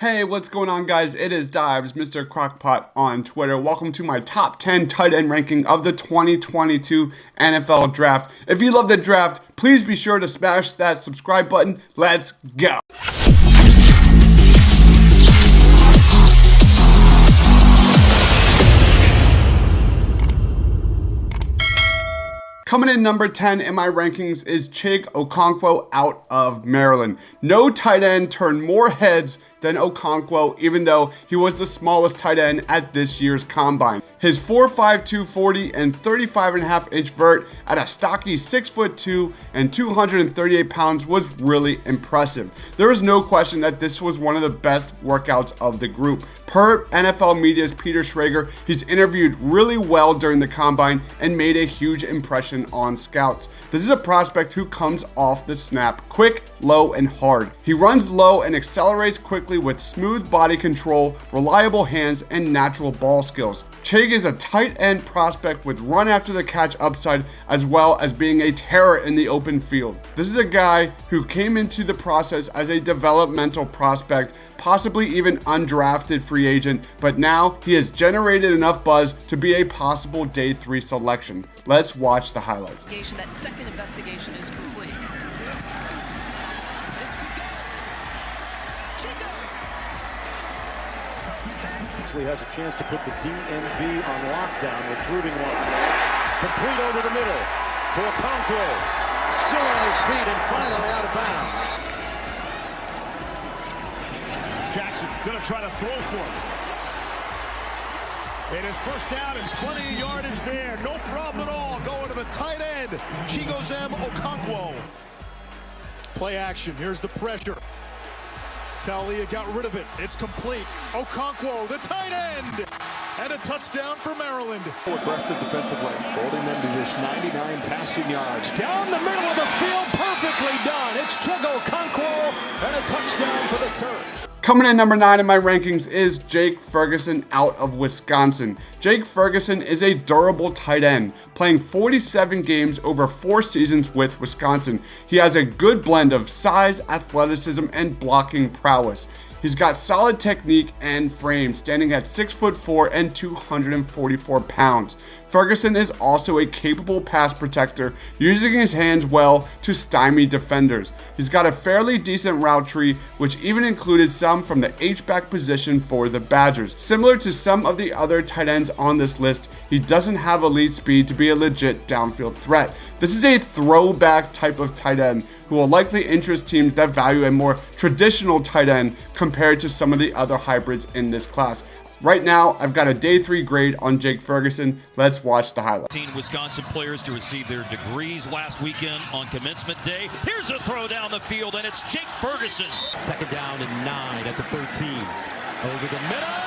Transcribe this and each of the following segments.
Hey, what's going on, guys? It is Dives, Mr. Crockpot on Twitter. Welcome to my top 10 tight end ranking of the 2022 NFL Draft. If you love the draft, please be sure to smash that subscribe button. Let's go. Coming in number 10 in my rankings is Chig Okeke out of Maryland. No tight end turned more heads than Okeke, even though he was the smallest tight end at this year's combine. His 4'5", 240 and 35.5-inch vert at a stocky 6'2" and 238 pounds was really impressive. There is no question that this was one of the best workouts of the group. Per NFL Media's Peter Schrager, he's interviewed really well during the combine and made a huge impression on scouts. This is a prospect who comes off the snap quick, low, and hard. He runs low and accelerates quickly with smooth body control, reliable hands, and natural ball skills. Chig is a tight end prospect with run after the catch upside, as well as being a terror in the open field. This is a guy who came into the process as a developmental prospect, possibly even undrafted free agent, but now he has generated enough buzz to be a possible day 3 selection. Let's watch the highlights. That second investigation is complete. Actually has a chance to put the DMV on lockdown, recruiting wise. Complete over the middle to Okeke. Still on his feet and finally out of bounds. Jackson going to try to throw for him. It is first down and plenty of yardage there. No problem at all. Going to the tight end, Chig Okeke. Play action. Here's the pressure. Talia got rid of it. It's complete. Okeke, the tight end. And a touchdown for Maryland. Aggressive defensively. Holding them to just 99 passing yards. Down the middle of the field. Perfectly done. It's Chig Okeke and a touchdown for the Terps. Coming in number 9 in my rankings is Jake Ferguson out of Wisconsin. Jake Ferguson is a durable tight end, playing 47 games over 4 seasons with Wisconsin. He has a good blend of size, athleticism, and blocking prowess. He's got solid technique and frame, standing at 6'4" and 244 pounds. Ferguson is also a capable pass protector, using his hands well to stymie defenders. He's got a fairly decent route tree, which even included some from the H-back position for the Badgers. Similar to some of the other tight ends on this list, he doesn't have elite speed to be a legit downfield threat. This is a throwback type of tight end who will likely interest teams that value a more traditional tight end compared to some of the other hybrids in this class. Right now, I've got a day 3 grade on Jake Ferguson. Let's watch the highlights. Wisconsin players to receive their degrees last weekend on commencement day. Here's a throw down the field, and it's Jake Ferguson. Second down and 9 at the 13. Over the middle.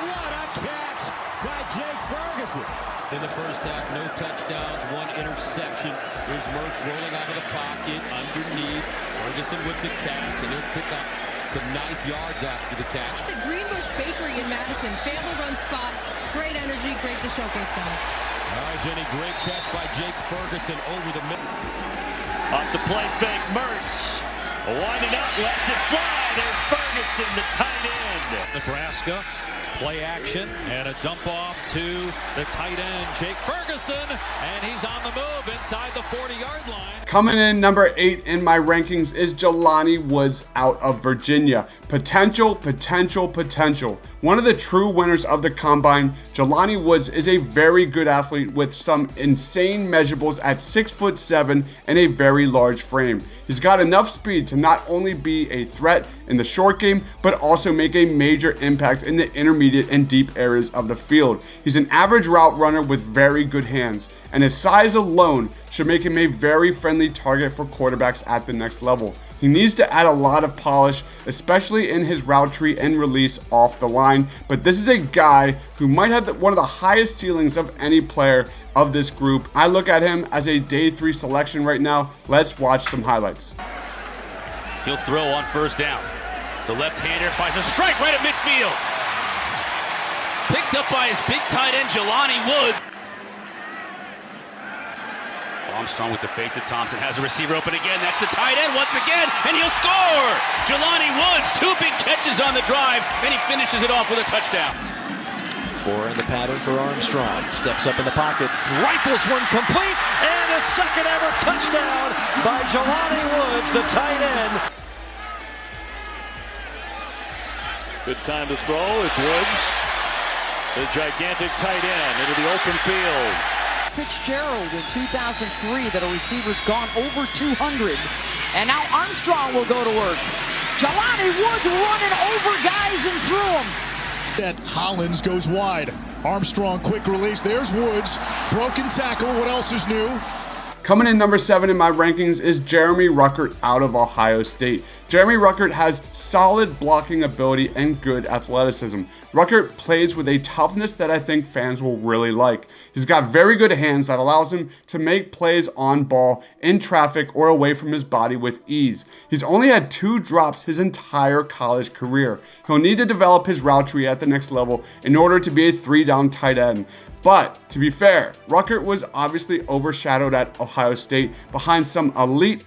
What a catch by Jake Ferguson. In the first half, no touchdowns, 1 interception. Here's Mertz rolling out of the pocket underneath. Ferguson with the catch, and he'll pick up some nice yards after the catch. The Greenbush Bakery in Madison, family run spot, great energy, great to showcase them. All right, Jenny, great catch by Jake Ferguson over the middle. Up the play fake, Mertz. Winding up, lets it fly. There's Ferguson, the tight end. Nebraska, play action, and a dump off to the tight end, Jake Ferguson, and he's on the move inside the 40-yard line. Coming in number 8 in my rankings is Jelani Woods out of Virginia. Potential. One of the true winners of the combine, Jelani Woods is a very good athlete with some insane measurables at 6'7" and a very large frame. He's got enough speed to not only be a threat in the short game, but also make a major impact in the intermediate and deep areas of the field. He's an average route runner with very good hands, and his size alone should make him a very friendly target for quarterbacks at the next level. He needs to add a lot of polish, especially in his route tree and release off the line, but this is a guy who might have one of the highest ceilings of any player of this group. I look at him as a day 3 selection right now. Let's watch some highlights. He'll throw on first down. The left-hander finds a strike right at midfield. Picked up by his big tight end, Jelani Woods. Armstrong with the fake to Thompson, has a receiver open again. That's the tight end once again, and he'll score! Jelani Woods, 2 big Rodgers on the drive, and he finishes it off with a touchdown. 4 in the pattern for Armstrong. Steps up in the pocket, rifles one complete, and a second ever touchdown by Jelani Woods, the tight end. Good time to throw. It's Woods, the gigantic tight end, into the open field. Fitzgerald in 2003 that a receiver's gone over 200. And now Armstrong will go to work. Jelani Woods running over guys and through them. That Hollins goes wide. Armstrong, quick release. There's Woods. Broken tackle. What else is new? Coming in number 7 in my rankings is Jeremy Ruckert out of Ohio State. Jeremy Ruckert has solid blocking ability and good athleticism. Ruckert plays with a toughness that I think fans will really like. He's got very good hands that allows him to make plays on ball, in traffic, or away from his body with ease. He's only had 2 drops his entire college career. He'll need to develop his route tree at the next level in order to be a 3-down tight end. But to be fair, Ruckert was obviously overshadowed at Ohio State behind some elite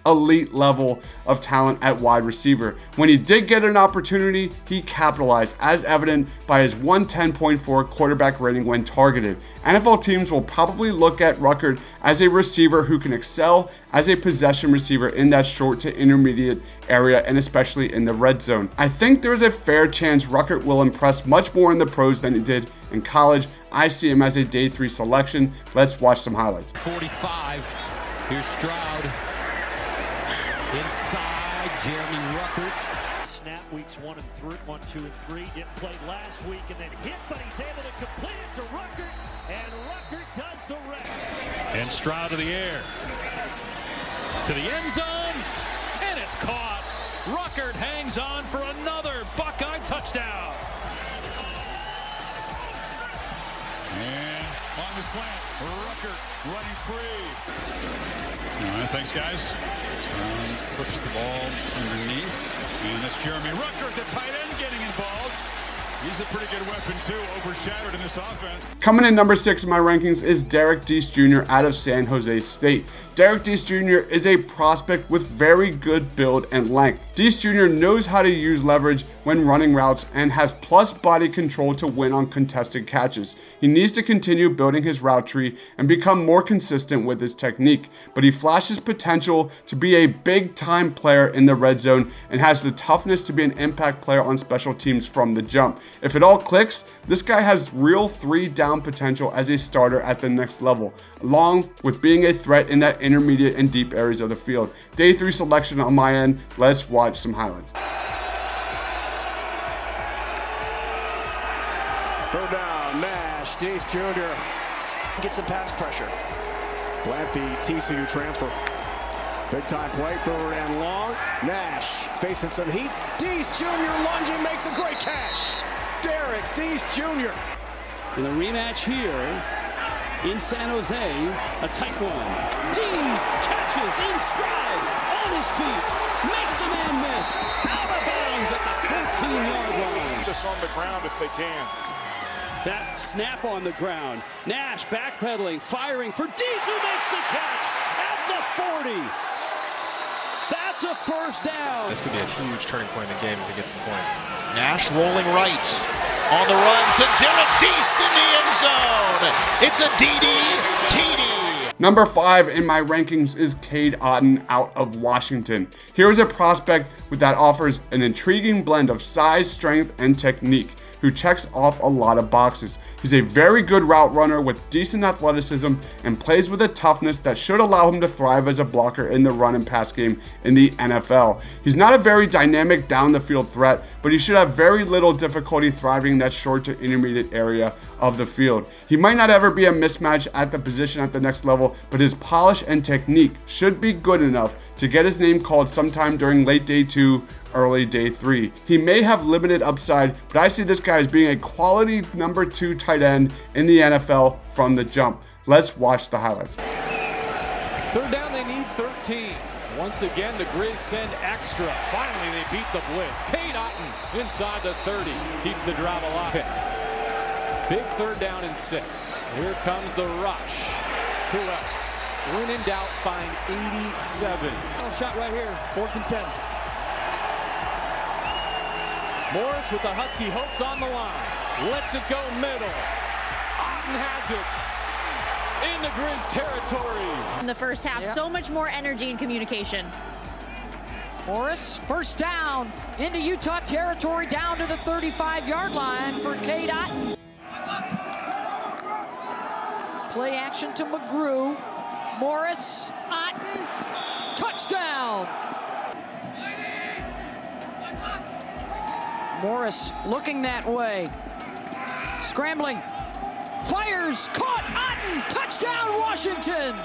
level of talent at wide receiver. When he did get an opportunity, he capitalized, as evident by his 110.4 quarterback rating when targeted. NFL teams will probably look at Ruckert as a receiver who can excel as a possession receiver in that short to intermediate area, and especially in the red zone. I think there's a fair chance Ruckert will impress much more in the pros than he did in college. I see him as a day 3 selection. Let's watch some highlights. 45. Here's Stroud. Inside, Jeremy Ruckert. Snap weeks 1 and 3, 1, 2, and 3. Didn't play last week and then hit, but he's able to complete it to Ruckert, and Ruckert does the rest. And Stroud to the air. To the end zone, and it's caught. Ruckert hangs on for another Buckeye touchdown. And on the slant, Ruckert running free. All right, thanks, guys. Flips the ball underneath. And that's Jeremy Ruckert, the tight end, getting involved. He's a pretty good weapon, too, overshadowed in this offense. Coming in number 6 in my rankings is Derrick Diez Jr. out of San Jose State. Derrick Diez Jr. is a prospect with very good build and length. Diez Jr. knows how to use leverage when running routes and has plus body control to win on contested catches. He needs to continue building his route tree and become more consistent with his technique, but he flashes potential to be a big-time player in the red zone and has the toughness to be an impact player on special teams from the jump. If it all clicks, this guy has real 3-down potential as a starter at the next level, along with being a threat in that intermediate and deep areas of the field. Day 3 selection on my end. Let's watch some highlights. 3rd down, Nash, Diez Jr. gets some pass pressure. Plant the TCU transfer. Big time play, 3rd and long. Nash facing some heat. Diez Jr. lunging, makes a great catch. Derrick Diez Jr. In the rematch here in San Jose, a tight one. Diez catches in stride, on his feet, makes a man miss, out of bounds at the 14-yard line. This on the ground if they can. That snap on the ground. Nash backpedaling, firing for Diez, who makes the catch at the 40. That's a 1st down. This could be a huge turning point in the game if he gets some points. Nash rolling right. On the run to Derrick Diez in the end zone. It's a TD. Number 5 in my rankings is Cade Otton out of Washington. Here is a prospect that offers an intriguing blend of size, strength, and technique, who checks off a lot of boxes. He's a very good route runner with decent athleticism and plays with a toughness that should allow him to thrive as a blocker in the run and pass game in the NFL. He's not a very dynamic down the field threat, but he should have very little difficulty thriving in that short to intermediate area of the field. He might not ever be a mismatch at the position at the next level, but his polish and technique should be good enough to get his name called sometime during late day 2, early day 3. He may have limited upside, but I see this guy as being a quality number 2 tight end in the NFL from the jump. Let's watch the highlights. 3rd down, they need 13. Once again, the Grizz send extra. Finally, they beat the blitz. Cade Otton inside the 30. Keeps the drive alive. Big 3rd down and 6. Here comes the rush. Who else? When in doubt, find 87. Shot right here, 4th and 10. Morris with the Husky hopes on the line. Lets it go middle. Otten has it. Into Grizz territory. In the first half, so much more energy and communication. Morris, first down into Utah territory, down to the 35-yard line for Cade Otten. Play action to McGrew. Morris, Otten, touchdown! Morris looking that way. Scrambling. Fires, caught, Otten, touchdown, Washington!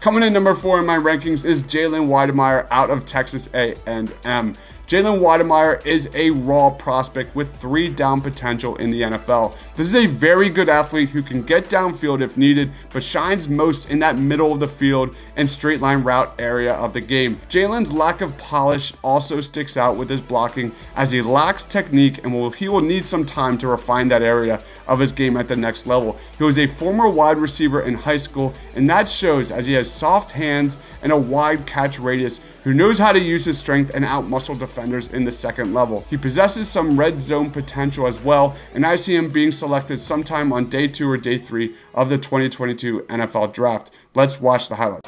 Coming in number 4 in my rankings is Jalen Wademeyer out of Texas A&M. Jalen Wademeyer is a raw prospect with 3 down potential in the NFL. This is a very good athlete who can get downfield if needed, but shines most in that middle of the field and straight line route area of the game. Jalen's lack of polish also sticks out with his blocking, as he lacks technique and he will need some time to refine that area of his game at the next level. He was a former wide receiver in high school, and that shows as he has soft hands and a wide catch radius, who knows how to use his strength and outmuscle defenders in the second level. He possesses some red zone potential as well, and I see him being selected sometime on day 2 or day 3 of the 2022 NFL Draft. Let's watch the highlights.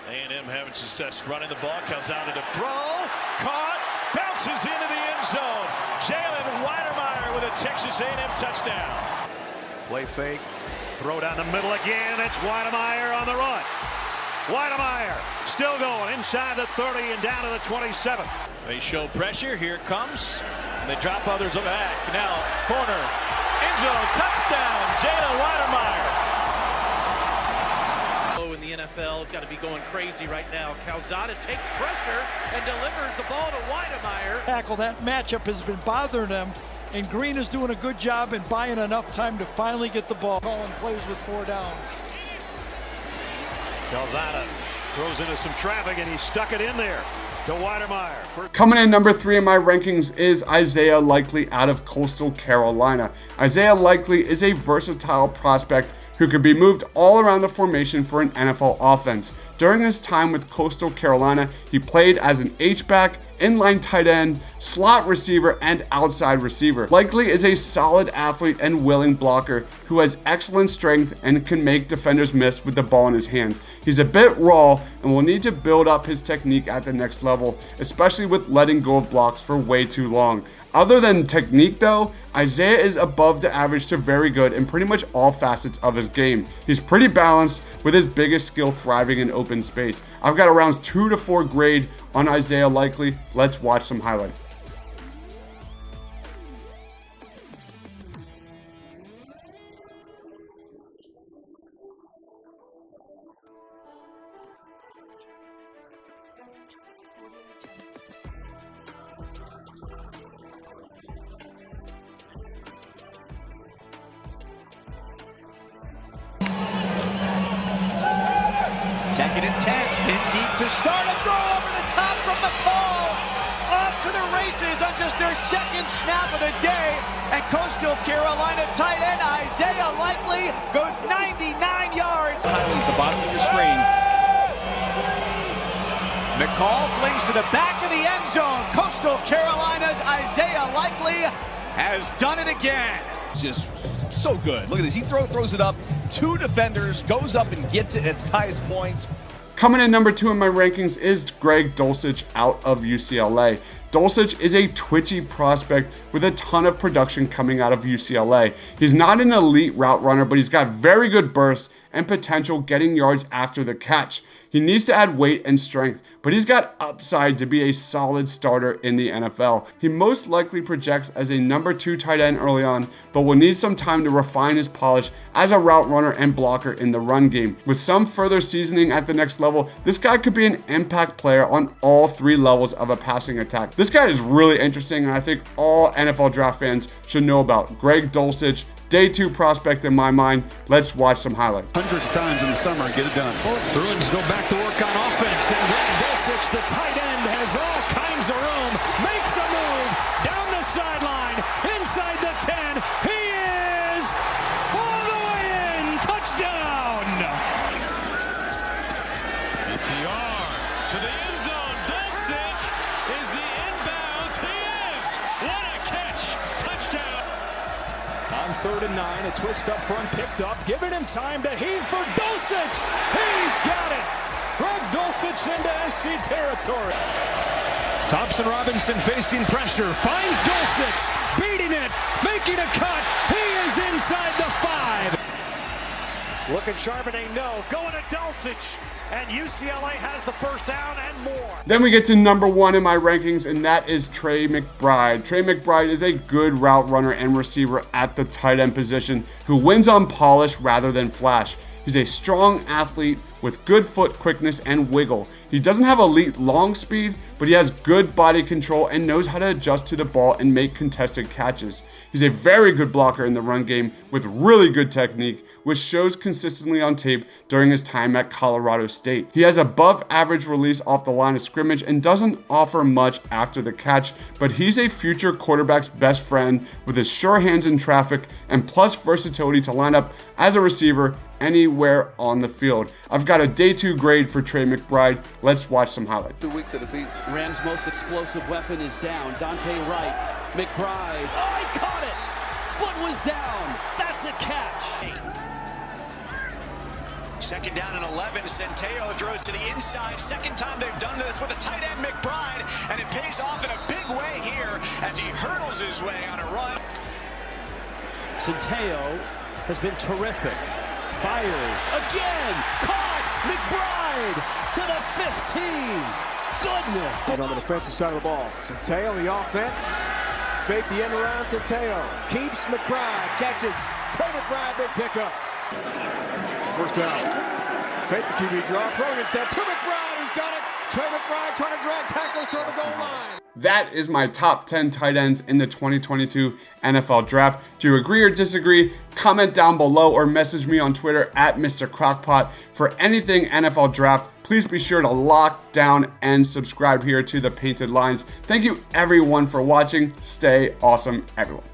A&M having success running the ball, comes out to the throw, caught, bounces into the end zone. Jalen Wademeyer with a Texas A&M touchdown. Play fake, throw down the middle again. It's Wademeyer on the run. Wademeyer still going inside the 30 and down to the 27. They show pressure. Here it comes. And they drop others back. Now corner, end zone, touchdown, Jalen Wademeyer. In the NFL has got to be going crazy right now. Calzada takes pressure and delivers the ball to Wademeyer. Tackle, that matchup has been bothering them, and Green is doing a good job in buying enough time to finally get the ball. Calling plays with 4 downs. Calzada throws into some traffic, and he stuck it in there to Wademeyer. Coming in number 3 in my rankings is Isaiah Likely out of Coastal Carolina. Isaiah Likely is a versatile prospect who could be moved all around the formation for an NFL offense. During his time with Coastal Carolina, he played as an H-back, inline tight end, slot receiver, and outside receiver. Likely is a solid athlete and willing blocker who has excellent strength and can make defenders miss with the ball in his hands. He's a bit raw and will need to build up his technique at the next level, especially with letting go of blocks for way too long. Other than technique though, Isaiah is above the average to very good in pretty much all facets of his game. He's pretty balanced, with his biggest skill thriving in open space. I've got a rounds 2 to 4 grade on Isaiah Likely. Let's watch some highlights. Second and 10, in deep to start, a throw over the top from McCall. Off to the races on just their second snap of the day. And Coastal Carolina tight end Isaiah Likely goes 99 yards. Highlight the bottom of your screen. McCall flings to the back of the end zone. Coastal Carolina's Isaiah Likely has done it again. Just so good. Look at this. He throws it up. 2 defenders, goes up and gets it at its highest point. Coming in number 2 in my rankings is Greg Dulcich out of UCLA. Dulcich is a twitchy prospect with a ton of production coming out of UCLA. He's not an elite route runner, but he's got very good bursts and potential getting yards after the catch. He needs to add weight and strength, but he's got upside to be a solid starter in the NFL. He most likely projects as a number 2 tight end early on, but will need some time to refine his polish as a route runner and blocker in the run game. With some further seasoning at the next level, this guy could be an impact player on all 3 levels of a passing attack. This guy is really interesting, and I think all NFL draft fans should know about Greg Dulcich. Day 2 prospect in my mind. Let's watch some highlights. Hundreds of times in the summer and get it done. Bruins go back to work on offense, and Greg Dulcich, the tight end, has all kinds of room. Makes a move down the sideline, inside the 10. He is all the way in. Touchdown. ETR to the end zone. Dulcich is the inbounds. He is. on 3rd and 9. A twist up front, picked up, giving him time to heave for Dulcich. He's got it. Greg Dulcich into SC territory. Thompson Robinson facing pressure, finds Dulcich, beating it, making a cut. He is inside the 5. Looking Charbonnet, no. Going to Dulcich. And UCLA has the first down and more. Then we get to number 1 in my rankings, and that is Trey McBride. Trey McBride is a good route runner and receiver at the tight end position who wins on polish rather than flash. He's a strong athlete with good foot quickness and wiggle. He doesn't have elite long speed, but he has good body control and knows how to adjust to the ball and make contested catches. He's a very good blocker in the run game with really good technique, which shows consistently on tape during his time at Colorado State. He has above average release off the line of scrimmage and doesn't offer much after the catch, but he's a future quarterback's best friend with his sure hands in traffic and plus versatility to line up as a receiver anywhere on the field. I've got a day 2 grade for Trey McBride. Let's watch some highlights. 2 weeks of the season. Rams' most explosive weapon is down. Dante Wright. McBride. Oh, he caught it. Foot was down. That's a catch. 2nd down and 11. Centeio throws to the inside. 2nd time they've done this with a tight end, McBride, and it pays off in a big way here as he hurdles his way on a run. Centeio has been terrific. Fires again. Caught. McBride to the 15. Goodness. He's on the defensive side of the ball. Centeio, the offense. Fake the end around. Centeio keeps McBride. Catches. Trey McBride, big pickup. First down. Fake the QB draw. Throwing instead to McBride, who's got it. Trey McBride trying to drag tackles toward the goal line. That is my top 10 tight ends in the 2022 NFL Draft. Do you agree or disagree? Comment down below or message me on Twitter at Mr. Crockpot. For anything NFL Draft, please be sure to lock down and subscribe here to the Painted Lines. Thank you everyone for watching. Stay awesome, everyone.